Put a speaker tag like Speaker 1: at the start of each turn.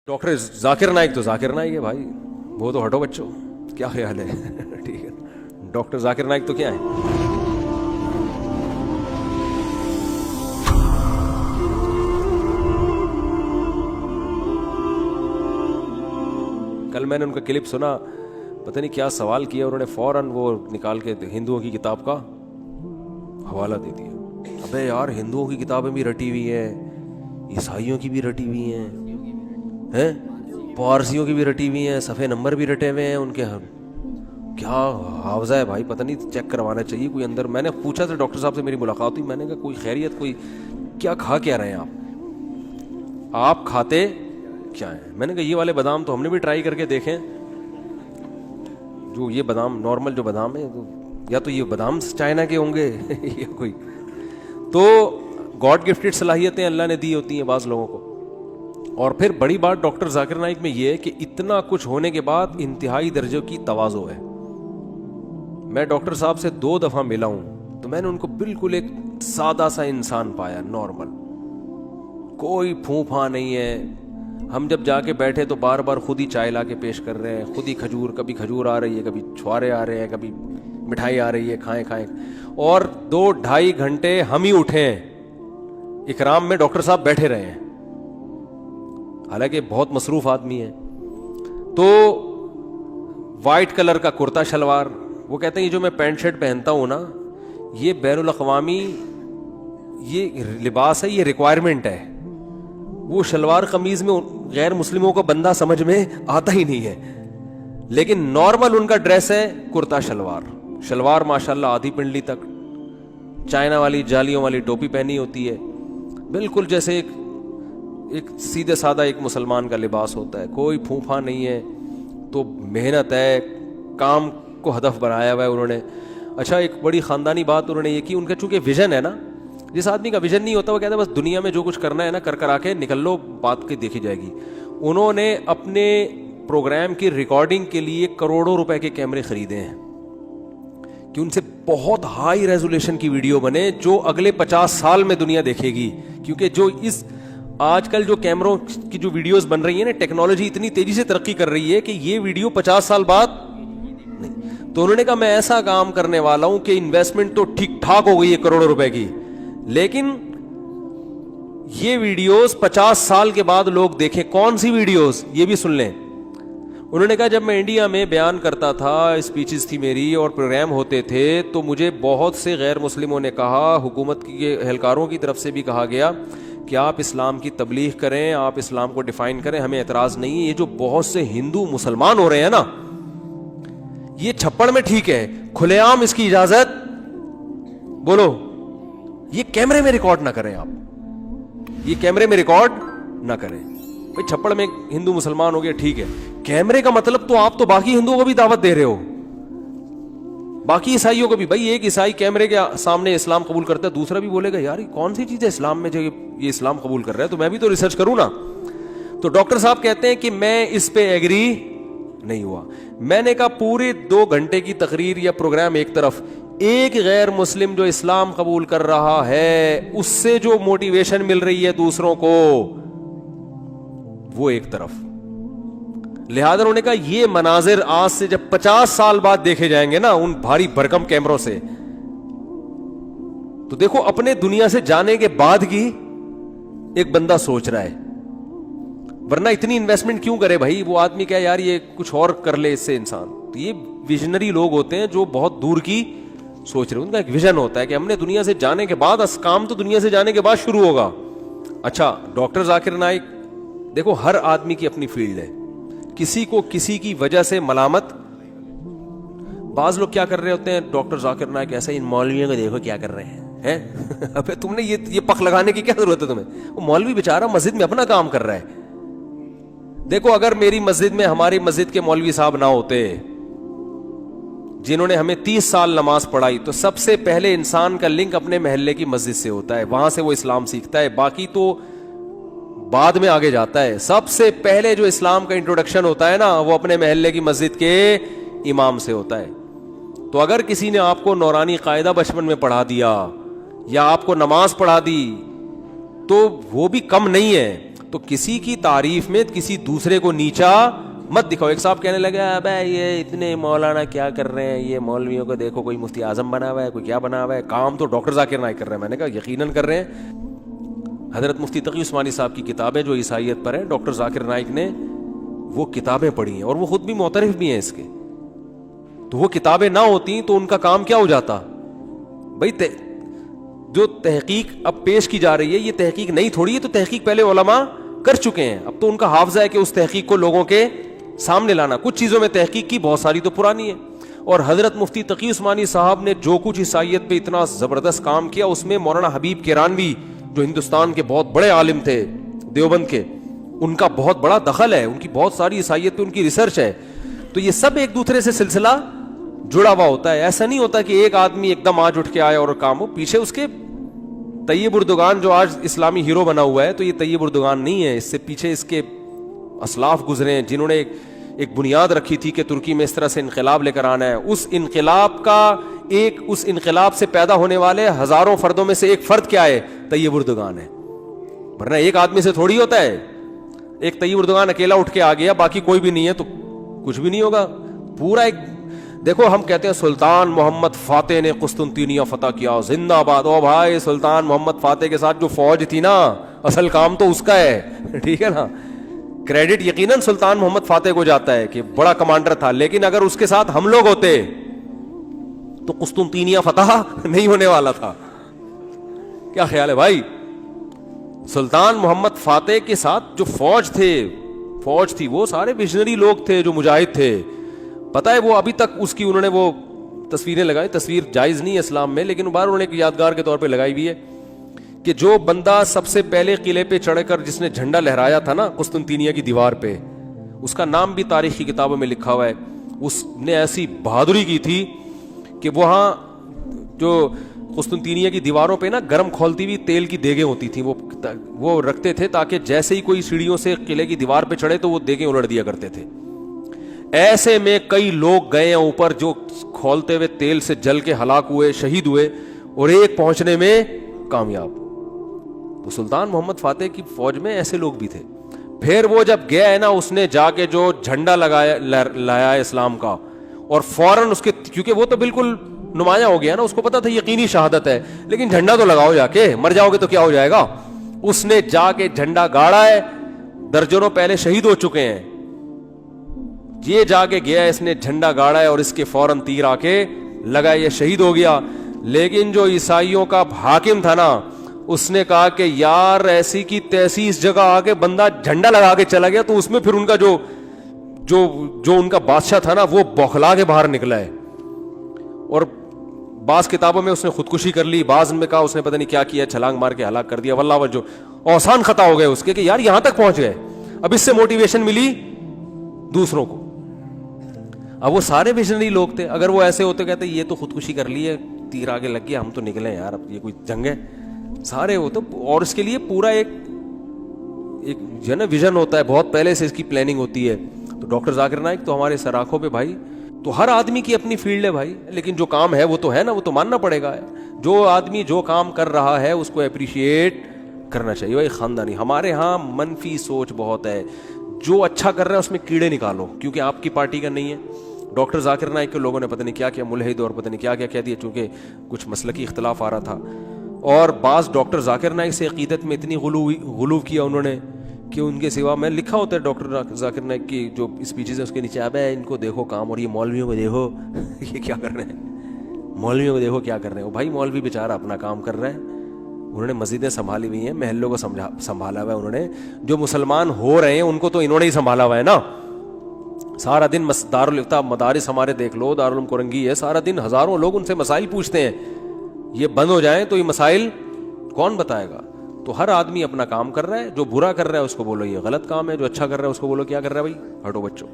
Speaker 1: Doctor Zakir Naik تو ذاکر نائک ہے بھائی, وہ تو ہٹو بچوں, کیا خیال ہے؟ ٹھیک ہے, ڈاکٹر ذاکر نائک تو کیا ہے؟ کل میں نے ان کا کلپ سنا, پتہ نہیں کیا سوال کیا, انہوں نے فوراً وہ نکال کے ہندوؤں کی کتاب کا حوالہ دے دیا. ابے یار, ہندوؤں کی کتابیں بھی رٹی ہوئی ہیں, عیسائیوں کی بھی رٹی ہوئی ہیں, پارسیوں کی بھی رٹی ہوئی ہیں, صفحے نمبر بھی رٹے ہوئے ہیں ان کے. کیا حافظہ ہے بھائی, پتہ نہیں, چیک کروانا چاہیے کوئی اندر. میں نے پوچھا تھا ڈاکٹر صاحب سے, میری ملاقات ہوئی, میں نے کہا کوئی خیریت, کوئی کیا کھا کیا رہے ہیں آپ کھاتے کیا ہیں؟ میں نے کہا یہ والے بادام تو ہم نے بھی ٹرائی کر کے دیکھیں, جو یہ بادام نارمل جو بادام ہے, یا تو یہ بادام چائنا کے ہوں گے یا کوئی. تو گاڈ گفٹڈ صلاحیتیں اللہ نے دی ہوتی ہیں بعض لوگوں کو. اور پھر بڑی بات ڈاکٹر ذاکر نائک میں یہ ہے کہ اتنا کچھ ہونے کے بعد انتہائی درجے کی تواضع ہے. میں ڈاکٹر صاحب سے 2 دفعہ ملا ہوں تو میں نے ان کو بالکل ایک سادہ سا انسان پایا, نارمل, کوئی پھوں پھاں نہیں ہے. ہم جب جا کے بیٹھے تو بار بار خود ہی چائے لا کے پیش کر رہے ہیں, خود ہی کھجور, کبھی کھجور آ رہی ہے, کبھی چھوارے آ رہے ہیں, کبھی مٹھائی آ رہی ہے, کھائیں کھائیں. اور 2-2.5 گھنٹے ہم ہی اٹھے ہیں, اکرام میں ڈاکٹر صاحب بیٹھے رہے ہیں, حالانکہ بہت مصروف آدمی ہے. تو وائٹ کلر کا کرتا شلوار, وہ کہتے ہیں یہ جو میں پینٹ شرٹ پہنتا ہوں نا, یہ بین الاقوامی یہ لباس ہے, یہ ریکوائرمنٹ ہے. وہ شلوار قمیض میں غیر مسلموں کو بندہ سمجھ میں آتا ہی نہیں ہے, لیکن نارمل ان کا ڈریس ہے کرتا شلوار. شلوار ماشاءاللہ آدھی پنڈلی تک, چائنا والی جالیوں والی ٹوپی پہنی ہوتی ہے, بالکل جیسے ایک سیدھے سادہ ایک مسلمان کا لباس ہوتا ہے, کوئی پھونپھا نہیں ہے. تو محنت ہے, کام کو ہدف بنایا ہوا ہے انہوں نے. اچھا, ایک بڑی خاندانی بات انہوں نے یہ کی, ان کا چونکہ ویژن ہے نا, جس آدمی کا ویژن نہیں ہوتا وہ کہتا ہے بس دنیا میں جو کچھ کرنا ہے نا کر آ کے نکل لو, بات کی دیکھی جائے گی. انہوں نے اپنے پروگرام کی ریکارڈنگ کے لیے کروڑوں روپے کے کیمرے خریدے ہیں کہ ان سے بہت ہائی ریزولیشن کی ویڈیو بنے جو اگلے 50 سال میں دنیا دیکھے گی. کیونکہ جو اس آج کل جو کیمروں کی جو ویڈیوز بن رہی ہیں نا, ٹیکنالوجی اتنی تیزی سے ترقی کر رہی ہے کہ یہ ویڈیو 50 سال بعد نہیں. تو انہوں نے کہا میں ایسا کام کرنے والا ہوں کہ انویسٹمنٹ تو ٹھیک ٹھاک ہو گئی ہے کروڑوں روپے کی, لیکن یہ ویڈیوز 50 سال کے بعد لوگ دیکھیں. کون سی ویڈیوز, یہ بھی سن لیں. انہوں نے کہا جب میں انڈیا میں بیان کرتا تھا, اسپیچز تھی میری اور پروگرام ہوتے تھے, تو مجھے بہت سے غیر مسلموں نے کہا, حکومت کے اہلکاروں کی طرف سے بھی کہا گیا کہ آپ اسلام کی تبلیغ کریں, آپ اسلام کو ڈیفائن کریں, ہمیں اعتراض نہیں ہے. یہ جو بہت سے ہندو مسلمان ہو رہے ہیں نا, یہ چھپڑ میں ٹھیک ہے, کھلے عام اس کی اجازت, بولو, یہ کیمرے میں ریکارڈ نہ کریں. آپ یہ کیمرے میں ریکارڈ نہ کریں. بھائی چھپڑ میں ہندو مسلمان ہو گیا ٹھیک ہے, کیمرے کا مطلب تو آپ تو باقی ہندوؤں کو بھی دعوت دے رہے ہو, باقی عیسائیوں کو بھی. بھائی ایک عیسائی کیمرے کے سامنے اسلام قبول کرتا ہے, دوسرا بھی بولے گا یار یہ کون سی چیز ہے اسلام میں جو یہ اسلام قبول کر رہا ہے, تو میں بھی تو ریسرچ کروں نا. تو ڈاکٹر صاحب کہتے ہیں کہ میں اس پہ ایگری نہیں ہوا. میں نے کہا پورے 2 گھنٹے کی تقریر یا پروگرام ایک طرف, ایک غیر مسلم جو اسلام قبول کر رہا ہے اس سے جو موٹیویشن مل رہی ہے دوسروں کو, وہ ایک طرف. لہذا انہوں نے کہا یہ مناظر آج سے جب 50 سال بعد دیکھے جائیں گے نا ان بھاری بھرکم کیمروں سے, تو دیکھو اپنے دنیا سے جانے کے بعد کی ایک بندہ سوچ رہا ہے, ورنہ اتنی انویسٹمنٹ کیوں کرے بھائی. وہ آدمی کہا یار یہ کچھ اور کر لے اس سے انسان. تو یہ ویژنری لوگ ہوتے ہیں جو بہت دور کی سوچ رہے ہیں, ان کا ایک ویژن ہوتا ہے کہ ہم نے دنیا سے جانے کے بعد, کام تو دنیا سے جانے کے بعد شروع ہوگا. اچھا, ڈاکٹر ذاکر نائک دیکھو ہر آدمی کی اپنی فیلڈ ہے, کسی کو کسی کی وجہ سے ملامت. بعض لوگ کیا کر رہے ہوتے ہیں, ڈاکٹر ذاکر نائک ایسا ہی, ان مولویوں کو دیکھو کیا کر رہے ہیں. ابے تم نے یہ پخ لگانے کی کیا ضرورت ہے تمہیں؟ وہ مولوی بیچارہ مسجد میں اپنا کام کر رہا ہے. دیکھو اگر میری مسجد میں ہماری مسجد کے مولوی صاحب نہ ہوتے جنہوں نے ہمیں 30 سال نماز پڑھائی, تو سب سے پہلے انسان کا لنک اپنے محلے کی مسجد سے ہوتا ہے, وہاں سے وہ اسلام سیکھتا ہے, باقی تو بعد میں آگے جاتا ہے. سب سے پہلے جو اسلام کا انٹروڈکشن ہوتا ہے نا وہ اپنے محلے کی مسجد کے امام سے ہوتا ہے. تو اگر کسی نے آپ کو نورانی قاعدہ بچپن میں پڑھا دیا یا آپ کو نماز پڑھا دی تو وہ بھی کم نہیں ہے. تو کسی کی تعریف میں کسی دوسرے کو نیچا مت دکھاؤ. ایک صاحب کہنے لگے ابے یہ اتنے مولانا کیا کر رہے ہیں, یہ مولویوں کو دیکھو, کوئی مفتی اعظم بنا ہوا ہے, کوئی کیا بنا ہوا ہے, کام تو ڈاکٹر ذاکر نائک کر رہے ہیں. میں نے کہا یقیناً کر رہے ہیں. حضرت مفتی تقی عثمانی صاحب کی کتابیں جو عیسائیت پر ہیں, ڈاکٹر ذاکر نائک نے وہ کتابیں پڑھی ہیں اور وہ خود بھی معترف بھی ہیں اس کے. تو وہ کتابیں نہ ہوتی تو ان کا کام کیا ہو جاتا بھائی. جو تحقیق اب پیش کی جا رہی ہے یہ تحقیق نہیں تھوڑی ہے, تو تحقیق پہلے علماء کر چکے ہیں. اب تو ان کا حافظہ ہے کہ اس تحقیق کو لوگوں کے سامنے لانا. کچھ چیزوں میں تحقیق کی, بہت ساری تو پرانی ہے. اور حضرت مفتی تقی عثمانی صاحب نے جو کچھ عیسائیت پہ اتنا زبردست کام کیا, اس میں مولانا حبیب کیرانوی جو ہندوستان کے بہت بڑے عالم تھے دیوبند کے, ان کا بہت بڑا دخل ہے, ان کی بہت ساری عیسائیت پہ ان کی ریسرچ ہے. تو یہ سب ایک دوسرے سے سلسلہ جڑا ہوا ہوتا ہے. ایسا نہیں ہوتا کہ ایک آدمی ایک دم آج اٹھ کے آئے اور کام ہو. پیچھے اس کے طیب اردگان جو آج اسلامی ہیرو بنا ہوا ہے, تو یہ طیب اردگان نہیں ہے, اس سے پیچھے اس کے اسلاف گزرے ہیں جنہوں نے ایک بنیاد رکھی تھی کہ ترکی میں اس طرح سے انقلاب لے کر آنا ہے. اس انقلاب سے پیدا ہونے والے ہزاروں فردوں میں سے ایک فرد کیا ہے, طیب اردگان ہے. ورنہ ایک آدمی سے تھوڑی ہوتا ہے. ایک طیب اردگان اکیلا اٹھ کے آ گیا, باقی کوئی بھی نہیں ہے تو کچھ بھی نہیں ہوگا. پورا ایک دیکھو, ہم کہتے ہیں سلطان محمد فاتح نے قسطنطینیہ فتح کیا, زندہ آباد. او بھائی, سلطان محمد فاتح کے ساتھ جو فوج تھی نا, اصل کام تو اس کا ہے, ٹھیک ہے نا. کریڈٹ یقیناً سلطان محمد فاتح کو جاتا ہے کہ بڑا کمانڈر تھا, لیکن اگر اس کے ساتھ ہم لوگ ہوتے تو قسطنطینیہ فتح نہیں ہونے والا تھا. کیا خیال ہے بھائی؟ سلطان محمد فاتح کے ساتھ جو فوج تھی وہ سارے ویژنری لوگ تھے جو مجاہد تھے. پتہ ہے وہ ابھی تک اس کی انہوں نے وہ تصویریں لگائی. تصویر جائز نہیں ہے اسلام میں, لیکن بار انہوں نے ایک یادگار کے طور پہ لگائی ہوئی ہے کہ جو بندہ سب سے پہلے قلعے پہ چڑھ کر جس نے جھنڈا لہرایا تھا نا قسطنطینیہ کی دیوار پہ, اس کا نام بھی تاریخی کتابوں میں لکھا ہوا ہے. اس نے ایسی بہادری کی تھی کہ وہاں جو قسطنطینیہ کی دیواروں پہ نا گرم کھولتی ہوئی تیل کی دیگیں ہوتی تھیں, وہ رکھتے تھے تاکہ جیسے ہی کوئی سیڑھیوں سے قلعے کی دیوار پہ چڑھے تو وہ دیگیں الٹ دیا کرتے تھے. ایسے میں کئی لوگ گئے ہیں اوپر جو کھولتے ہوئے تیل سے جل کے ہلاک ہوئے, شہید ہوئے, اور ایک پہنچنے میں کامیاب. تو سلطان محمد فاتح کی فوج میں ایسے لوگ بھی تھے. پھر وہ جب گیا ہے نا, اس نے جا کے جو جھنڈا لایا اسلام کا, اور فوراً اس کے, کیونکہ وہ تو بالکل نمایاں ہو گیا نا, اس کو پتا تھا یقینی شہادت ہے, لیکن جھنڈا تو لگاؤ, جا کے مر جاؤ گے تو کیا ہو جائے گا. اس نے جا کے جھنڈا گاڑا ہے, درجنوں پہلے شہید ہو چکے ہیں, یہ جا کے گیا, اس نے جھنڈا گاڑا ہے اور اس کے فوراً تیر آ کے لگا, یہ شہید ہو گیا. لیکن جو عیسائیوں کا حاکم تھا نا, اس نے کہا کہ یار ایسی کی تیسی اس جگہ آ کے بندہ جھنڈا لگا کے چلا گیا, تو اس میں پھر ان کا جو ان کا بادشاہ تھا نا وہ بوکھلا کے باہر نکلا ہے. اور بعض کتابوں میں اس نے خودکشی کر لی, بعض میں کہا اس نے پتہ نہیں کیا کیا, چھلانگ مار کے ہلاک کر دیا. واللہ وجہ آسان خطا ہو گئے اس کے کہ یار یہاں تک پہنچ گئے, اب اس سے موٹیویشن ملی دوسروں کو. اب وہ سارے ویژنری لوگ تھے, اگر وہ ایسے ہوتے کہتے یہ تو خودکشی کر لی ہے, تیر آگے لگ گیا, ہم تو نکلے یار, اب یہ کوئی جنگ ہے. سارے وہ تو, اور اس کے لیے پورا ایک جو ہے نا ویژن ہوتا ہے, بہت پہلے سے اس کی پلاننگ ہوتی ہے. تو ڈاکٹر ذاکر نائک تو ہمارے سر آنکھوں پہ بھائی, تو ہر آدمی کی اپنی فیلڈ ہے بھائی, لیکن جو کام ہے وہ تو ہے نا, وہ تو ماننا پڑے گا. جو آدمی جو کام کر رہا ہے اس کو اپریشیٹ کرنا چاہیے بھائی. خاندانی ہمارے ہاں منفی سوچ بہت ہے, جو اچھا کر رہا ہے اس میں کیڑے نکالو کیونکہ آپ کی پارٹی کا نہیں ہے. ڈاکٹر ذاکر نائک کے لوگوں نے پتہ نہیں کیا کیا ملحد اور پتہ نہیں کیا کیا کہہ دیا, چونکہ کچھ مسلکی اختلاف آ رہا تھا. اور بعض ڈاکٹر ذاکر نائک سے عقیدت میں اتنی غلو کیا انہوں نے کہ ان کے سوا, میں لکھا ہوتا ہے ڈاکٹر ذاکر نائک کی جو اسپیچز ہیں اس کے نیچے, اب ہے ان کو دیکھو کام, اور یہ مولویوں کو دیکھو یہ کیا کر رہے ہیں, مولویوں کو دیکھو کیا کر رہے ہیں. بھائی مولوی بیچارہ اپنا کام کر رہے ہیں, انہوں نے مسجدیں سنبھالی ہوئی ہیں, محلوں کو سنبھالا ہوا ہے انہوں نے. جو مسلمان ہو رہے ہیں ان کو تو انہوں نے ہی سنبھالا ہوا ہے نا. سارا دن دارالفتہ مدارس ہمارے دیکھ لو, دارالعلوم کورنگی ہے, سارا دن ہزاروں لوگ ان سے مسائل پوچھتے ہیں. یہ بند ہو جائیں تو یہ مسائل کون بتائے گا. تو ہر آدمی اپنا کام کر رہا ہے, جو برا کر رہا ہے اس کو بولو یہ غلط کام ہے, جو اچھا کر رہا ہے اس کو بولو کیا کر رہا ہے بھائی, ہٹو بچوں.